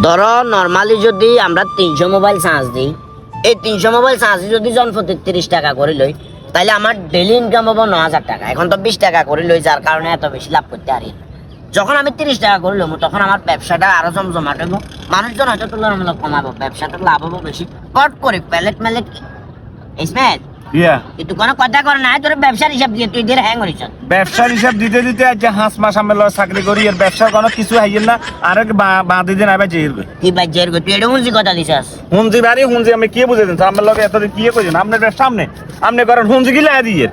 ধরো নর্মালি যদি আমরা 300 মোবাইল চার্জ দিই, এই 300 মোবাইল চার্জ যদি জনপ্রতি 30 টাকা করে লই, তাহলে আমার ডেইলি ইনকাম হবো 9000 টাকা। এখন তো 20 টাকা করে লই, যার কারণে এত বেশি লাভ করতে পারি না। যখন আমি 30 টাকা করে লম, তখন আমার ব্যবসাটা আরো জমজমাট হবো, মানুষজন হয়তো তুলনামূলক কমাবো, ব্যবসাটা লাভ হবো বেশি। কট করে প্যালেট ম্যালেট ইসমাইল কিন্তু কোনো কথা করে না, তোর ব্যবসার হিসাব দিয়ে তুই দিয়ে হ্যাং করিস। ব্যবসার হিসাব দিতে দিতে আজ 5 মাস আমি চাকরি করি, এর ব্যবসার কোনো কিছু হাইয়েন না। আর বাঁধি দিন আবার জের কি ভাই জের গো, তুই এটা হুঁজি কথা দিছাস। হুঁজি বাড়ি হুঁজি আমি কি বুঝে দিন আমার লগে এতদিন কি করেন আপনার ব্যবসা সামনে আপনি করেন হুঁজি কি লাগা দিয়ে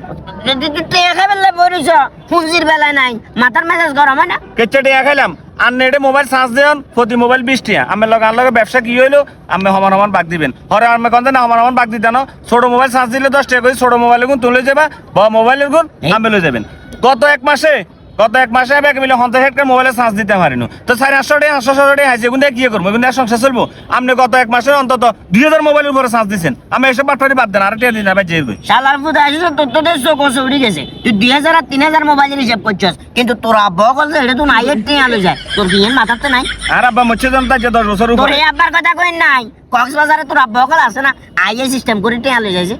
তুই টেয়া খাই বেলা বইরিস, হুঁজির বেলায় নাই, মাথার মেজাজ গরম হয় না। কেচ্চা টিয়া খাইলাম আর নেটে মোবাইল চার্জ দেন, প্রতি মোবাইল 20 টাকা। আমার লগে আর লগে ব্যবসা কি হইলো, আমি সমান সমান বাগ দিবেন। হরে আমি কন না সমান সমান বাগ দিতে না, ছোট মোবাইল চার্জ দিলে 10 টাকা করে, ছোট মোবাইল গুণ তুলে যাবা, বড় মোবাইলের গুণ আমি লয়ে যাবেন। গত এক মাসে আমি 1 মিলে 50 হেক্টর মোবাইলে চার্জ দিতে পারিনি, তো 400 টাকা 500 টাকা হাইছে, এগুলো কি করবো, এগুলো সংসার চলবো? আপনি গত এক মাসে অন্তত 2000 মোবাইলের উপরে চার্জ দিচ্ছেন, আমি এসব বাটপারি বাদ দেন, আর টিয়া দিন আবার জেল। শালার ফুদা আসিস তোর তোদের চোখ উড়ে গেছে। তুই 2000 আর 3000 মোবাইলের হিসাব করছস, কিন্তু তোর আব্বা বলছে এটা তো নাই, এর টিয়া আলো যায়, তোর কি মাথাতে নাই? আর আব্বা মুচ্ছে জানতা যে 10 বছর তোর উপরে এই আব্বার কথা কই নাই, কক্সবাজারে তোর আব্বা বকল আছে না, আইএ সিস্টেম করে টিয়া আলো যাইছে।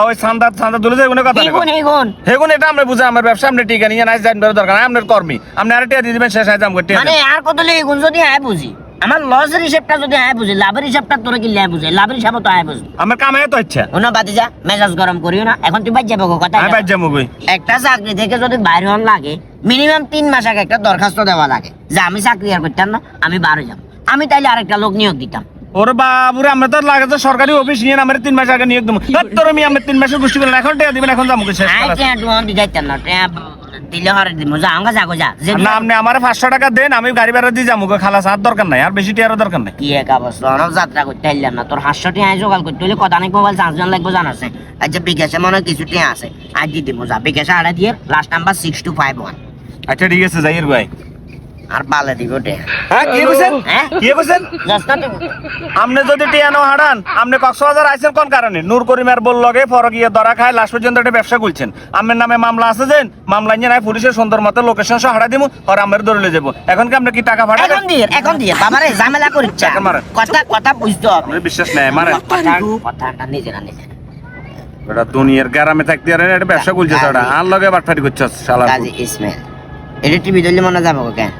ওই সান্দা দুলে যায় কোনো কথা নেই। এগুন হেগুন এটা আমরা বুঝা, আমার ব্যবসা আপনি টিকা নিয়ে নাই জানবার দরকার নাই, আপনার কর্মী আপনি আর টিয়া দিয়ে দিবেন, শেষ হয় জাম করতে। মানে আর কত এগুন যদি আয় বুঝি, আমার লসের হিসাবটা যদি আয় বুঝি, লাভের হিসাবটা তোরা কি লাই বুঝে, লাভের হিসাব তো আয় বুঝি। আমার কামে তো ইচ্ছা ওনা বাতি যা, মেজাজ গরম করিও না, এখন তুই বাদ যাবো কথা। আমি বাদ যাবো কই? একটা চাকরি থেকে যদি বাইরে হন লাগে, মিনিমাম 3 মাস আগে একটা দরখাস্ত দেওয়া লাগে যে আমি চাকরি আর করতাম না, আমি বাইরে যাবো। আমি তাইলে আরেকটা লোক নিয়োগ দিতাম। ওরে বাবুরে, আমরা তো লাগে তো সরকারি অফিস নিয়ে আমার 3 মাস আগে নিয়োগ দেবো। তোর আমি 3 মাসের গোষ্ঠী করলেন, এখন টিয়া দিবেন, এখন যাবো শেষ। দিতাম না, দিলে হরে দিব, যা আঙ্গা যাগো যা। না আপনি আমার 500 টাকা দেন, আমি গাড়ি ভাড়া দিয়ে যাবো, খালাস আর দরকার নাই, আর বেশি টিয়ারও দরকার নাই। কি এক অবস্থা, অনেক যাত্রা করতে পারলাম না, তোর 500 টাকা জোগাড় করতে হলে কথা নাকি মোবাইল 5 জন লাগবে জানাছে। আচ্ছা বিকাশে মনে হয় কিছু টাকা আছে, আজ দিয়ে দিব, যা বিকাশে আড়া দিয়ে লাস্ট নাম্বার 6251। আচ্ছা ঠিক আছে, যাইয়ের ভাই আর বালে দিব টাকা। হ্যাঁ কি কইছেন? কি কইছেন? আপনি যদি টিয়া নো হারান, আপনি কক্সবাজার আইছেন কোন কারণে? নূর করিমের বল লগে ফরকিয়ে ধরা খায়, লাস্ট পর্যন্ত একটা ব্যবসা খুলছেন। আপনার নামে মামলা আছে, যে মামলা নিয়ে নাই পুলিশের সুন্দর মতো লোকেশন সহ হারা দিমু, আর আমার ধরে লয়ে যাবো। এখন কি আপনি কি টাকা ভাড়া? এখন দিয়ে বাবারে ঝামেলা করিচ্ছা, কথা বুঝতো। আপনি বিশ্বাস নাই মারে কথাটা নিজে না নিজে ওটা দুনিয়ার গ্রামে থাকতে আর একটা ব্যবসা খুলছে, ওটা আর লগে বাটফারি করছস শালা। কাজী ইসমাইল এটা টিভি ধরলে মনে যাবো কেন?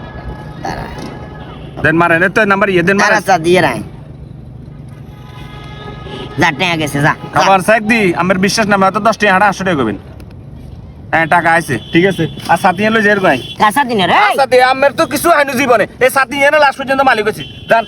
দেন মারেন তো নাম্বার ইয়ে দেন মারেন। আচ্ছা দিয়ে রাই যা টাকা গেছে, যা আবার সাইক দি, আমার বিশ্বাস না, হয়তো 10 টাকা হাড়া 800 টাকা কইবেন। হ্যাঁ টাকা আইছে, ঠিক আছে। আর সাথী এলো জের গাই কাঁচা দিনে রে সাথী আমার তো কিছু হয়নি জীবনে, এই সাথী এনে লাস্ট পর্যন্ত মালিক হইছি জান।